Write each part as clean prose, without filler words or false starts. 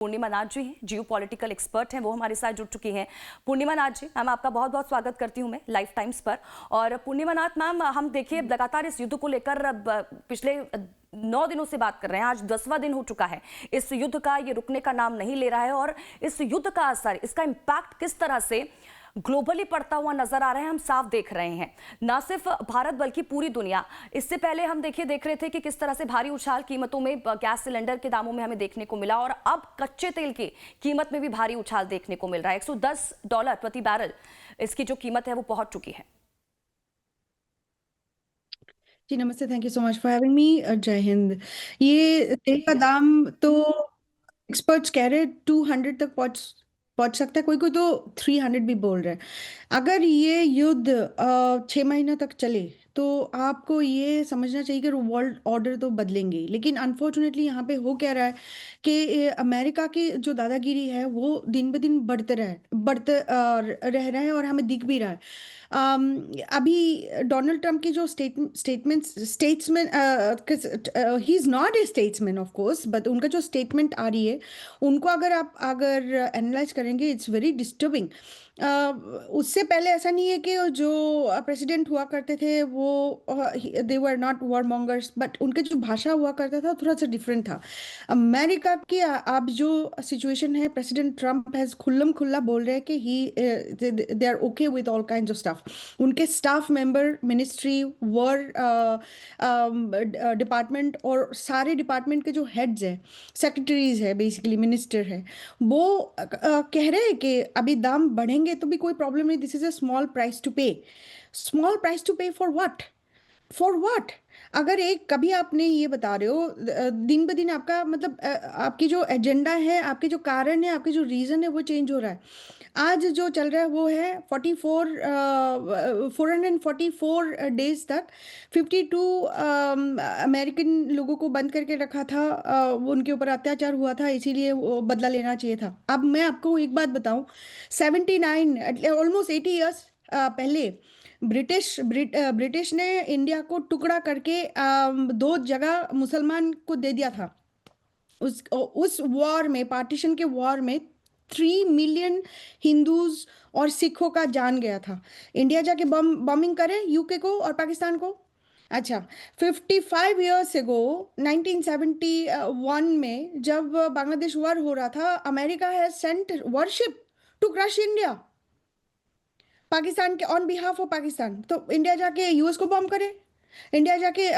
पूर्णिमा नाथ जी हैं, जियो political expert हैं, वो हमारे साथ जुड़ चुकी हैं। पूर्णिमा नाथ जी, मैम आपका बहुत बहुत स्वागत करती हूं मैं लाइफ टाइम्स पर। और पूर्णिमा नाथ मैम, हम देखिए लगातार इस युद्ध को लेकर पिछले 9 दिनों से बात कर रहे हैं, आज 10वां दिन हो चुका है। इस युद्ध का ये रुकने का नाम नहीं ले रहा है और इस युद्ध का असर, इसका इम्पैक्ट किस तरह से ग्लोबली पड़ता हुआ नजर आ रहा है, हम साफ देख रहे हैं। ना सिर्फ भारत बल्कि पूरी दुनिया। इससे पहले हम देख रहे थे कि किस तरह से भारी उछाल कीमतों में, गैस सिलेंडर के दामों में हमें देखने को मिला और अब कच्चे तेल की कीमत में भी भारी उछाल देखने को मिल रहा है। $110 प्रति बैरल इसकी जो कीमत है वो पहुंच चुकी है। जी नमस्ते, thank you so much for having me. जय हिंद। ये तेल का दाम तो एक्सपर्ट्स कह रहे हैं 200 तक पहुंच पहुंच सकता है, कोई कोई तो 300 भी बोल रहे हैं। अगर ये युद्ध 6 महीने तक चले तो आपको ये समझना चाहिए कि वर्ल्ड ऑर्डर तो बदलेंगे, लेकिन अनफॉर्चुनेटली यहाँ पे हो क्या रहा है कि अमेरिका की जो दादागिरी है वो दिन ब दिन बढ़ते रह रहा है और हमें दिख भी रहा है। अभी डोनाल्ड ट्रंप की जो statesman, he is not a statesman of course, but उनका जो स्टेटमेंट आ रही है उनको अगर एनालाइज करेंगे, इट्स वेरी डिस्टर्बिंग। उससे पहले ऐसा नहीं है कि जो प्रेसिडेंट हुआ करते थे वो they were not warmongers, but उनका जो भाषा हुआ करता था थोड़ा सा डिफरेंट था। अमेरिका की अब जो सिचुएशन है, प्रेसिडेंट ट्रम्प हैज खुल्लम खुल्ला बोल रहे हैं कि he they are okay with all kind of staff. उनके staff member, ministry, war department और सारे डिपार्टमेंट के जो हेड्स हैं, सेक्रेटरीज है, बेसिकली मिनिस्टर है, वो कह रहे हैं कि अभी दाम बढ़ेंगे तो भी कोई प्रॉब्लम नहीं, this is a small price to pay. Small price to pay for what? For what? अगर एक कभी आपने ये बता रहे हो, दिन ब दिन आपका मतलब आपकी जो एजेंडा है, आपके जो कारण है, आपके जो रीजन है वो चेंज हो रहा है। आज जो चल रहा है वो है 444 डेज तक 52 अमेरिकन लोगों को बंद करके रखा था। वो उनके ऊपर अत्याचार हुआ था, इसीलिए वो बदला लेना चाहिए था। अब मैं आपको एक बात बताऊं, 79 ऑलमोस्ट 80 ईयर्स पहले ब्रिटिश ने इंडिया को टुकड़ा करके दो जगह मुसलमान को दे दिया था। उस वॉर में, पार्टीशन के वॉर में 3 मिलियन हिंदूज और सिखों का जान गया था। इंडिया जाके बॉम्बिंग करे यूके को और पाकिस्तान को। अच्छा, 55 ईयर्स एगो 1971 में जब बांग्लादेश वॉर हो रहा था, America has sent warship to crush India, Pakistan के ऑन बिहाफ ऑफ पाकिस्तान। तो इंडिया जाके यूएस को बॉम्ब करे, इंडिया जाके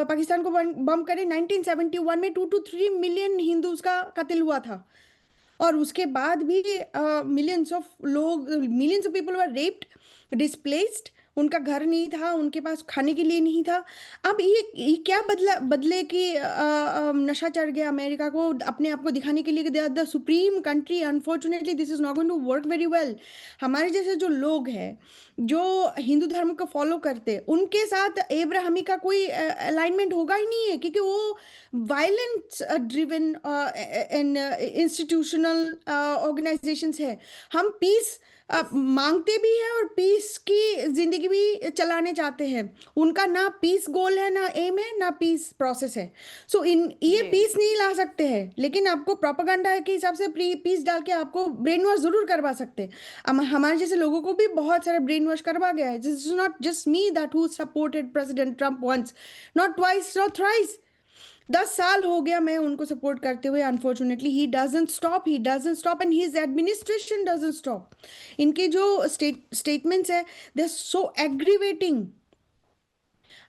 पाकिस्तान को बम करे। 1971 में 2 to 3 मिलियन हिंदूज का कत्ल हुआ था और उसके बाद भी millions of people were raped, displaced, उनका घर नहीं था, उनके पास खाने के लिए नहीं था। अब ये क्या बदले कि नशा चढ़ गया अमेरिका को अपने आप को दिखाने के लिए कि they are the supreme country. Unfortunately this is not going to work very well. हमारे जैसे जो लोग हैं जो हिंदू धर्म को फॉलो करते, उनके साथ एब्राहमी का कोई अलाइनमेंट होगा ही नहीं है, क्योंकि वो violence driven and institutional organisations है। हम पीस मांगते भी हैं और पीस की जिंदगी भी चलाने चाहते हैं। उनका ना पीस गोल है, ना एम है, ना पीस प्रोसेस है। सो इन ये पीस नहीं ला सकते हैं, लेकिन आपको प्रोपागेंडा के हिसाब से पीस डाल के आपको ब्रेन वॉश जरूर करवा सकते हैं। हमारे जैसे लोगों को भी बहुत सारे ब्रेन वॉश करवा गया है। This is not just me that who supported President Trump once, not twice, not thrice. 10 साल हो गया मैं उनको सपोर्ट करते हुए। Unfortunately he doesn't stop and his administration doesn't stop. इनके जो स्टेटमेंट्स है, दे आर सो एग्रीवेटिंग।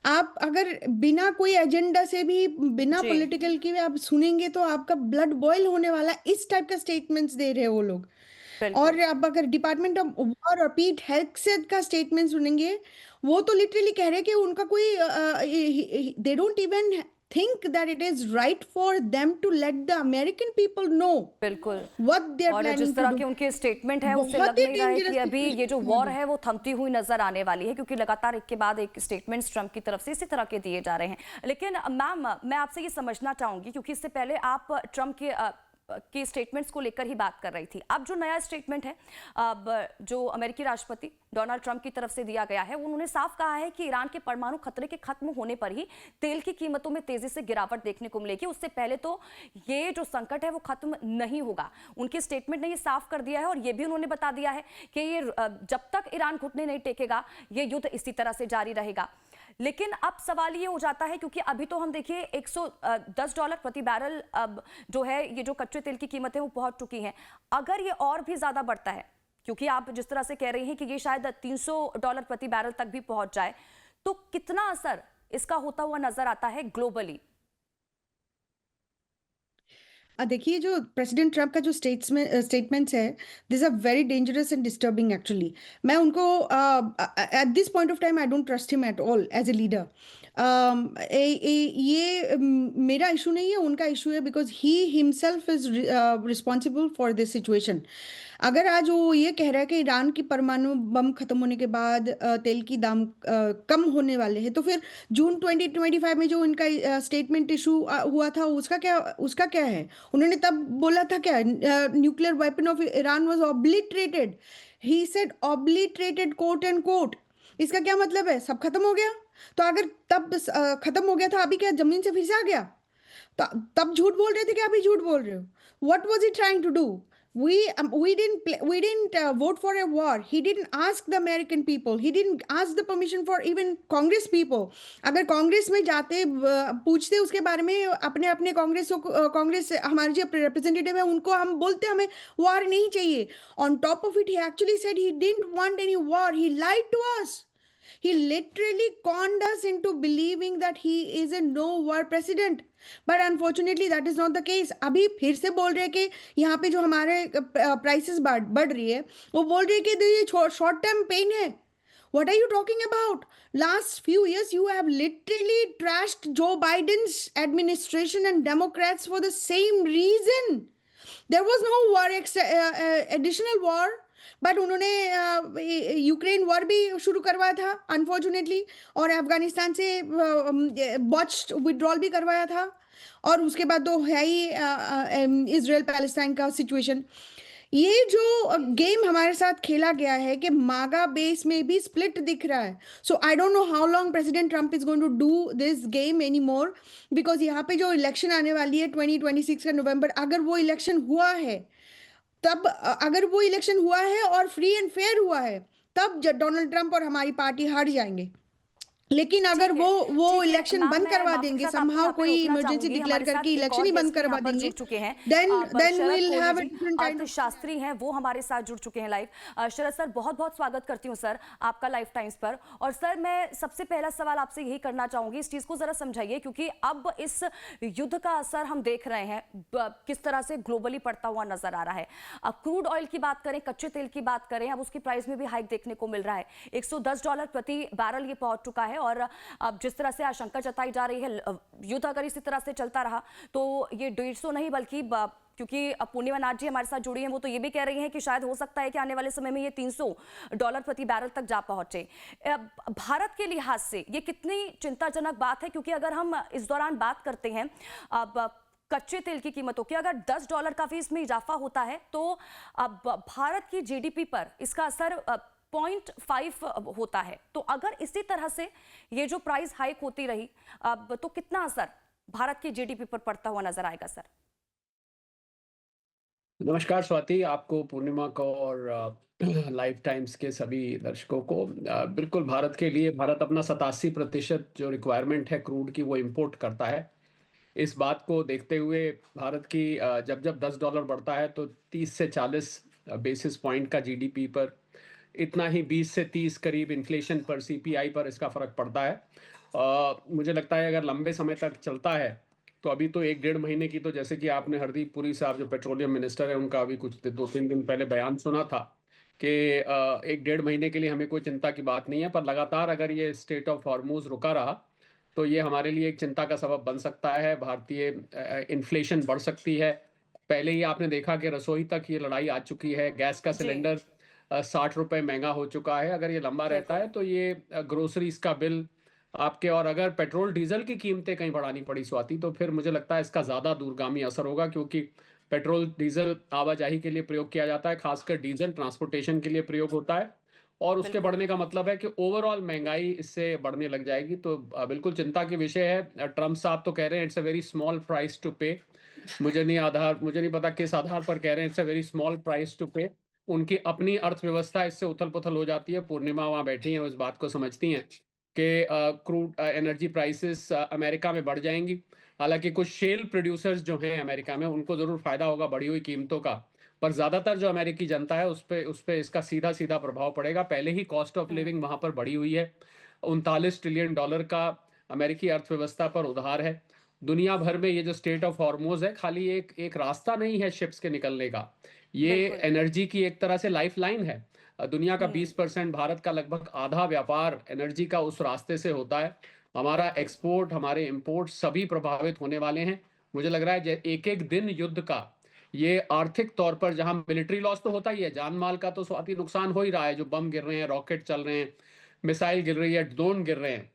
आप अगर बिना कोई एजेंडा से भी, बिना जी पॉलिटिकल के भी आप सुनेंगे तो आपका ब्लड बॉयल होने वाला है। इस टाइप का स्टेटमेंट्स दे रहे हैं वो लोग। बिल्कुल। और अब अगर डिपार्टमेंट ऑफ वॉर और पीट हेग्सेथ का स्टेटमेंट सुनेंगे, वो तो लिटरली कह रहे हैं कि उनका कोई, they don't even think that it is right for them to let the American people know बिल्कुल। what they are और planning जिस to तरह do। के उनके स्टेटमेंट है उससे बहुत लग ही नहीं रहा है कि डेंजरस अभी ये जो सिचुएशन है वॉर अभी। है वो थमती हुई नजर आने वाली है, क्योंकि लगातार एक के बाद एक स्टेटमेंट्स ट्रंप की तरफ से इसी तरह के दिए जा रहे हैं। लेकिन मैम, मैं आपसे ये समझना चाहूंगी, क्योंकि इससे पहले आप ट्रंप के के स्टेटमेंट्स को लेकर ही बात कर रही थी। अब जो नया स्टेटमेंट है अब जो अमेरिकी राष्ट्रपति डोनाल्ड ट्रंप की तरफ से दिया गया है, उन्होंने साफ कहा है कि ईरान के परमाणु खतरे के खत्म होने पर ही तेल की कीमतों में तेजी से गिरावट देखने को मिलेगी, उससे पहले तो ये जो संकट है वो खत्म नहीं होगा। उनके स्टेटमेंट ने ये साफ कर दिया है और ये भी उन्होंने बता दिया है कि ये जब तक ईरान घुटने नहीं टेकेगा ये युद्ध इसी तरह से जारी रहेगा। लेकिन अब सवाल ये हो जाता है, क्योंकि अभी तो हम देखिए $110 प्रति बैरल अब जो है ये जो कच्चे तेल की कीमतें वो पहुंच चुकी हैं। अगर ये और भी ज्यादा बढ़ता है, क्योंकि आप जिस तरह से कह रही हैं कि ये शायद $300 प्रति बैरल तक भी पहुंच जाए, तो कितना असर इसका होता हुआ नजर आता है ग्लोबली? देखिए जो प्रेसिडेंट ट्रम्प का जो स्टेटमेंट्स है, this are very dangerous and disturbing actually. मैं उनको at this point of time I don't trust him at all as a leader. ये मेरा इशू नहीं है, उनका इशू है, because he himself is responsible for this situation. अगर आज वो ये कह रहा है कि ईरान की परमाणु बम खत्म होने के बाद तेल की दाम कम होने वाले हैं, तो फिर जून 2025 में जो इनका स्टेटमेंट इशू हुआ था, उसका क्या है? उन्होंने तब बोला था क्या? Nuclear weapon of Iran was obliterated. He said obliterated, quote end quote. इसका क्या मतलब है? सब खत्म हो गया? तो अगर तब खत्म हो गया था, अभी क्या जमीन से फिर से आ गया? तब झूठ बोल रहे थे कि अभी झूठ बोल रहे हो? What was he trying to do? We didn't vote for a war. He didn't ask the American people. He didn't ask the permission for even Congress people. अगर कांग्रेस में जाते पूछते उसके बारे में, अपने अपने कांग्रेस हमारे जो रिप्रेजेंटेटिव है उनको हम बोलते हमें वार नहीं चाहिए। On top of it, he actually said he didn't want any war. He lied to us. He literally conned us into believing that he is a no war president. But unfortunately that is not the case. अभी फिर से बोल रहे हैं कि यहाँ पे जो हमारे प्राइसेस बढ़ रही है, वो बोल रहे हैं कि ये शॉर्ट टर्म पेन है। What are you talking about? Last few years, you have literally trashed Joe Biden's administration and Democrats for the same reason. There was no war, additional war. But उन्होंने Ukraine war भी शुरू करवाया था unfortunately, और अफगानिस्तान से botched withdrawal भी करवाया था, और उसके बाद तो है ही इजराइल पैलेस्टाइन का सिचुएशन। ये जो गेम हमारे साथ खेला गया है कि मागा बेस में भी स्प्लिट दिख रहा है। So I don't know how long President Trump is going to do this game any more, because यहाँ पे जो इलेक्शन आने वाली है 2026 का नवंबर, अगर वो इलेक्शन हुआ है तब, अगर वो इलेक्शन हुआ है और फ्री एंड फेयर हुआ है, तब डोनाल्ड ट्रंप और हमारी पार्टी हार जाएंगे। लेकिन अगर वो इलेक्शन बंद करवा देंगे, समहाउ कोई इमरजेंसी डिक्लेयर करके इलेक्शन ही बंद करवा देंगे, then we will have a different kind. अर्थशास्त्री हैं वो हमारे साथ जुड़ चुके हैं लाइव। शरद सर, बहुत बहुत स्वागत करती हूँ सर आपका लाइफ टाइम्स पर। और सर मैं सबसे पहला सवाल आपसे यही करना चाहूंगी, इस चीज को जरा समझाइए, क्योंकि अब इस युद्ध का असर हम देख रहे हैं किस तरह से ग्लोबली पड़ता हुआ नजर आ रहा है। अब क्रूड ऑयल की बात करें, कच्चे तेल की बात करें, अब उसकी प्राइस में भी हाइक देखने को मिल रहा है। $110 प्रति बैरल ये पहुंच चुका है, और अब जिस तरह से आशंका जताई जा रही है, युद्ध अगर इसी तरह से चलता रहा तो ये 150 नहीं बल्कि, क्योंकि पूर्णिमा नाथ जी हमारे साथ जुड़ी हैं, वो तो ये भी कह रही हैं कि शायद हो सकता है कि आने वाले समय में ये $300 प्रति बैरल तक जा पहुंचे। भारत के लिहाज से ये कितनी चिंताजनक बात है, क्योंकि अगर हम इस दौरान बात करते हैं अब कच्चे तेल की कीमतों की, अगर $10 का भी इसमें इजाफा होता है तो अब भारत की जीडीपी पर इसका असर 0.5 होता है। तो अगर इसी तरह से ये जो प्राइस हाइक होती रही अब, तो कितना असर भारत की जीडीपी पर पड़ता हुआ नजर आएगा सर? नमस्कार स्वाति, आपको, पूर्णिमा को और लाइफ टाइम्स के सभी दर्शकों को। बिल्कुल, भारत के लिए, भारत अपना 87% जो रिक्वायरमेंट है क्रूड की वो इंपोर्ट करता है। इस बात को देखते हुए भारत की जब जब $10 बढ़ता है तो 30 से 40 बेसिस पॉइंट का जीडीपी पर, इतना ही 20 से 30 करीब इन्फ्लेशन पर, सीपीआई पर इसका फर्क पड़ता है। मुझे लगता है अगर लंबे समय तक चलता है तो अभी तो 1-1.5 महीने की, तो जैसे कि आपने हरदीप पुरी साहब जो पेट्रोलियम मिनिस्टर है उनका अभी कुछ 2-3 दिन पहले बयान सुना था कि 1-1.5 महीने के लिए हमें कोई चिंता की बात नहीं है, पर लगातार अगर ये स्टेट ऑफ हॉर्मूज रुका रहा तो ये हमारे लिए एक चिंता का सबब बन सकता है। भारतीय इन्फ्लेशन बढ़ सकती है। पहले ही आपने देखा कि रसोई तक ये लड़ाई आ चुकी है, गैस का सिलेंडर 60 रुपए महंगा हो चुका है। अगर ये लंबा रहता है तो ये ग्रोसरीज का बिल आपके, और अगर पेट्रोल डीजल की कीमतें कहीं बढ़ानी पड़ी स्वाति, तो फिर मुझे लगता है इसका ज़्यादा दूरगामी असर होगा, क्योंकि पेट्रोल डीजल आवाजाही के लिए प्रयोग किया जाता है, खासकर डीजल ट्रांसपोर्टेशन के लिए प्रयोग होता है, और उसके बिल्कुल। बढ़ने का मतलब है कि ओवरऑल महंगाई इससे बढ़ने लग जाएगी। तो बिल्कुल चिंता की विषय है। ट्रम्प साहब तो कह रहे हैं it's a very small price to pay. मुझे नहीं पता किस आधार पर कह रहे हैं it's a very small price to pay. उनकी अपनी अर्थव्यवस्था इससे उथल पुथल हो जाती है। पूर्णिमा वहां बैठी हैं, वो इस बात को समझती हैं कि क्रूड एनर्जी प्राइसेस अमेरिका में बढ़ जाएंगी। हालांकि कुछ शेल प्रोड्यूसर्स जो हैं अमेरिका में, उनको जरूर फायदा होगा बढ़ी हुई कीमतों का, पर ज्यादातर जो अमेरिकी जनता है उस पे इसका सीधा सीधा प्रभाव पड़ेगा। पहले ही कॉस्ट ऑफ हम्म। लिविंग वहां पर बढ़ी हुई है। 39 ट्रिलियन डॉलर का अमेरिकी अर्थव्यवस्था पर उधार है। दुनिया भर में ये जो स्टेट ऑफ हॉर्मोज है, खाली एक एक रास्ता नहीं है शिप्स के निकलने का, ये बिल्कुल। एनर्जी की एक तरह से लाइफ लाइन है। दुनिया का हम्म। 20%, भारत का लगभग आधा व्यापार एनर्जी का उस रास्ते से होता है। हमारा बिल्कुल। एक्सपोर्ट, हमारे इंपोर्ट सभी प्रभावित होने वाले हैं। मुझे लग रहा है एक एक दिन युद्ध का, ये आर्थिक तौर पर, जहां मिलिट्री लॉस तो होता ही है, जान माल का तो स्वाति नुकसान हो ही रहा है, जो बम गिर रहे हैं, रॉकेट चल रहे हैं, मिसाइल गिर रही है, ड्रोन गिर रहे हैं,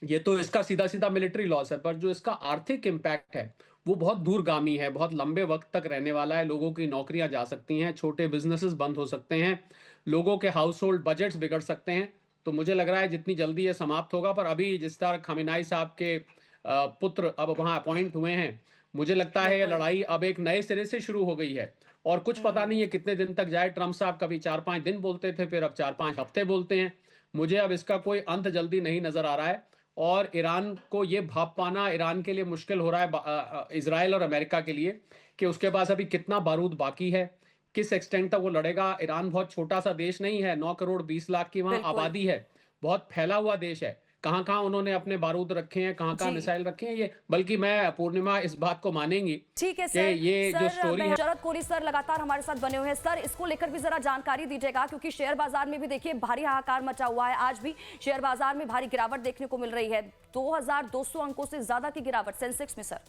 ये तो इसका सीधा सीधा मिलिट्री लॉस है। पर जो इसका आर्थिक इम्पैक्ट है वो बहुत दूरगामी है, बहुत लंबे वक्त तक रहने वाला है। लोगों की नौकरियां जा सकती हैं, छोटे बिजनेसेस बंद हो सकते हैं, लोगों के हाउस होल्ड बजट्स बिगड़ सकते हैं। तो मुझे लग रहा है जितनी जल्दी ये समाप्त होगा, पर अभी जिस तरह खamenei साहब के पुत्र अब वहां अपॉइंट हुए हैं, मुझे लगता है ये बिल्कुल। लड़ाई अब एक नए सिरे से शुरू हो गई है। और कुछ पता हम्म। नहीं है कितने दिन तक जाए। ट्रम्प साहब कभी 4-5 दिन बोलते थे, फिर अब 4-5 हफ्ते बोलते हैं। मुझे अब इसका कोई अंत जल्दी नहीं नजर आ रहा है। और ईरान को ये भाप पाना ईरान के लिए मुश्किल हो रहा है, इजराइल और अमेरिका के लिए, कि उसके पास अभी कितना बारूद बाकी है, किस एक्सटेंट तक वो लड़ेगा। ईरान बहुत छोटा सा देश नहीं है, 9 करोड़ 20 लाख की वहां बिल्कुल। आबादी है, बहुत फैला हुआ देश है। कहाँ कहाँ उन्होंने अपने बारूद रखे हैं, कहाँ कहाँ जी। मिसाइल रखे हैं, ये बल्कि मैं पूर्णिमा इस बात को मानेंगी ठीक है कि सर। ये जो सर स्टोरी है। शरद कोरी सर लगातार हमारे साथ बने हुए हैं। सर, इसको लेकर भी जरा जानकारी दीजिएगा, क्योंकि शेयर बाजार में भी देखिए भारी हाहाकार मचा हुआ है। आज भी शेयर बाजार में भारी गिरावट देखने को मिल रही है, 2200 अंकों से ज्यादा की गिरावट सेंसेक्स में। सर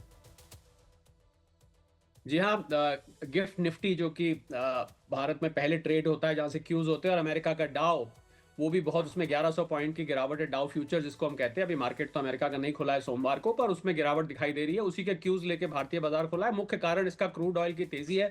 जी हाँ, गिफ्ट निफ्टी जो कि भारत में पहले ट्रेड होता है जहां से क्यूज होते हैं, और अमेरिका का डाउ, वो भी बहुत, उसमें 1100 पॉइंट की गिरावट है। डाउ फ्यूचर जिसको हम कहते हैं, अभी मार्केट तो अमेरिका का नहीं खुला है सोमवार को, पर उसमें गिरावट दिखाई दे रही है। उसी के क्यूज लेके भारतीय बाजार खुला है। मुख्य कारण इसका क्रूड ऑयल की तेजी है।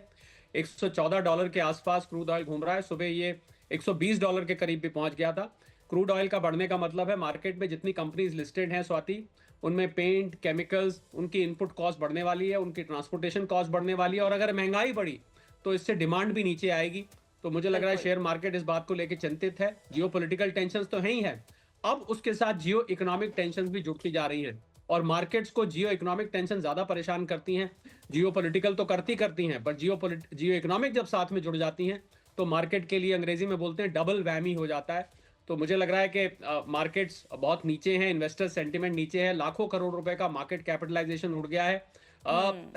$114 के आसपास क्रूड ऑयल घूम रहा है। सुबह ये $120 के करीब भी पहुंच गया था। क्रूड ऑयल का बढ़ने का मतलब है मार्केट में जितनी कंपनीज लिस्टेड हैं स्वाति, उनमें पेंट, केमिकल्स, उनकी इनपुट कॉस्ट बढ़ने वाली है, उनकी ट्रांसपोर्टेशन कॉस्ट बढ़ने वाली है, और अगर महंगाई बढ़ी तो इससे डिमांड भी नीचे आएगी। तो मुझे लग रहा है बिल्कुल। शेयर मार्केट इस बात को लेकर चिंतित है। जियो पोलिटिकल टेंशन तो है ही है, अब उसके साथ जियो इकोनॉमिक टेंशन भी जुड़ती जा रही हैं, और मार्केट्स को जियो इकोनॉमिक टेंशन ज्यादा परेशान करती हैं। जियो पोलिटिकल तो करती हैं, पर जियो इकोनॉमिक जब साथ में जुड़ जाती हैं तो मार्केट के लिए, अंग्रेजी में बोलते हैं, डबल वैमी हो जाता है। तो मुझे लग रहा है कि मार्केट्स बहुत नीचे हैं, इन्वेस्टर सेंटिमेंट नीचे है, लाखों करोड़ रुपए का मार्केट कैपिटलाइजेशन उड़ गया है।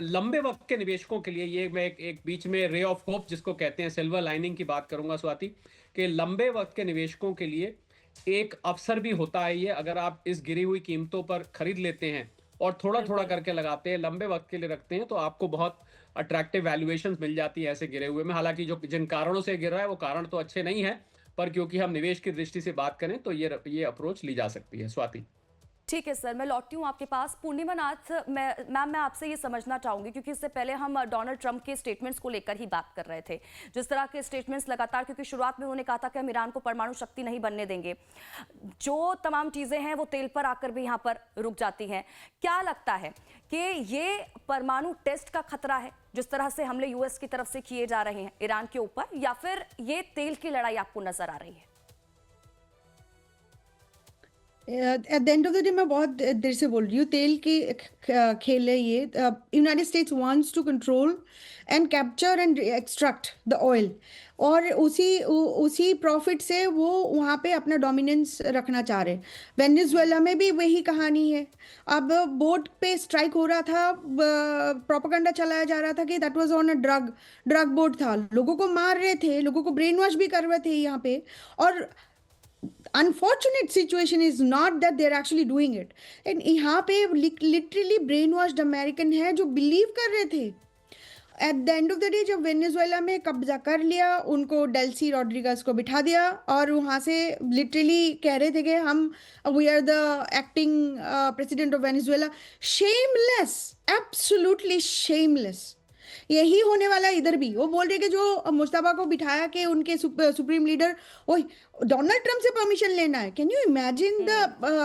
लंबे वक्त के निवेशकों के लिए ये, मैं एक बीच में रे ऑफ होप जिसको कहते हैं, सिल्वर लाइनिंग की बात करूंगा स्वाति, कि लंबे वक्त के निवेशकों के लिए एक अवसर भी होता है ये, अगर आप इस गिरी हुई कीमतों पर खरीद लेते हैं और थोड़ा थोड़ा बिल्कुल। करके लगाते हैं, लंबे वक्त के लिए रखते हैं, तो आपको बहुत अट्रैक्टिव वैल्यूएशंस मिल जाती है ऐसे गिरे हुए में। हालांकि जो जिन कारणों से गिर रहा है वो कारण तो अच्छे नहीं है, पर क्योंकि हम निवेश की दृष्टि से बात करें तो ये अप्रोच ली जा सकती है स्वाति। ठीक है सर, मैं लौटती हूँ आपके पास। पूर्णिमा नाथ, मैम मैं आपसे ये समझना चाहूंगी, क्योंकि इससे पहले हम डोनाल्ड ट्रंप के स्टेटमेंट्स को लेकर ही बात कर रहे थे, जिस तरह के स्टेटमेंट्स लगातार, क्योंकि शुरुआत में उन्होंने कहा था कि हम ईरान को परमाणु शक्ति नहीं बनने देंगे, जो तमाम चीजें हैं वो तेल पर आकर भी यहाँ पर रुक जाती हैं। क्या लगता है कि ये परमाणु टेस्ट का खतरा है, जिस तरह से हमले यूएस की तरफ से किए जा रहे हैं ईरान के ऊपर, या फिर ये तेल की लड़ाई आपको नजर आ रही है? At the end of the day, मैं बहुत देर से बोल रही हूँ, तेल की खेल है ये। United States wants to control and capture and extract the oil, और उसी प्रॉफिट से वो वहाँ पे अपना डोमिनेंस रखना चाह रहे। वेनेजुएला में भी वही कहानी है। अब बोट पे स्ट्राइक हो रहा था, प्रोपेगेंडा चलाया जा रहा था कि that was on a drug boat था, लोगों को मार रहे थे, लोगों को ब्रेन वॉश भी कर रहे थे यहाँ पे। और unfortunate situation is not that they're actually doing it, and यहाँ पे literally brainwashed American है जो believe कर रहे थे। At the end of the day जब वेनेजुएला में कब्जा कर लिया, उनको डेल्सी रॉड्रिगस को बिठा दिया, और वहाँ से लिटरली कह रहे थे कि हम we are the acting president of Venezuela. Shameless, absolutely shameless. यही होने वाला है इधर भी। वो बोल रहे कि जो मुस्तफा को बिठाया के उनके सुप्रीम लीडर, ओए डोनाल्ड ट्रम्प से परमिशन लेना है। कैन यू इमेजिन द,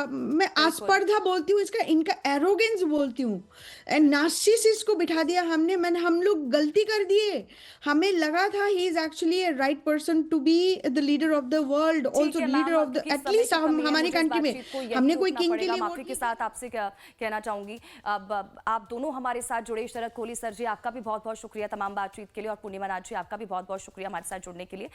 मैं आस्पर्धा बोलती हूँ इसका, इनका एरोगेंस बोलती हूँ, एंड नार्सिसिस्ट को बिठा दिया हमने। हम लोग गलती कर दिए, हमें लगा था he is actually a right person to be the leader of the world, ठीक ऑल्सो है लीडर मैम, ऑफ द, क्योंकि समय एटलीस्ट की कमी है, हमारी मुझे इस कंट्री में बातचीत को यहीं हमने कोई रोकना किंग के पड़ेगा। लिए वोट माफी के नहीं साथ आपसे कहना चाहूंगी, अब आप दोनों हमारे साथ जुड़े, शरद कोहली सर जी आपका भी बहुत बहुत शुक्रिया तमाम बातचीत के लिए, और पूर्णिमा नाथ जी आपका भी बहुत बहुत शुक्रिया हमारे साथ जुड़ने के लिए।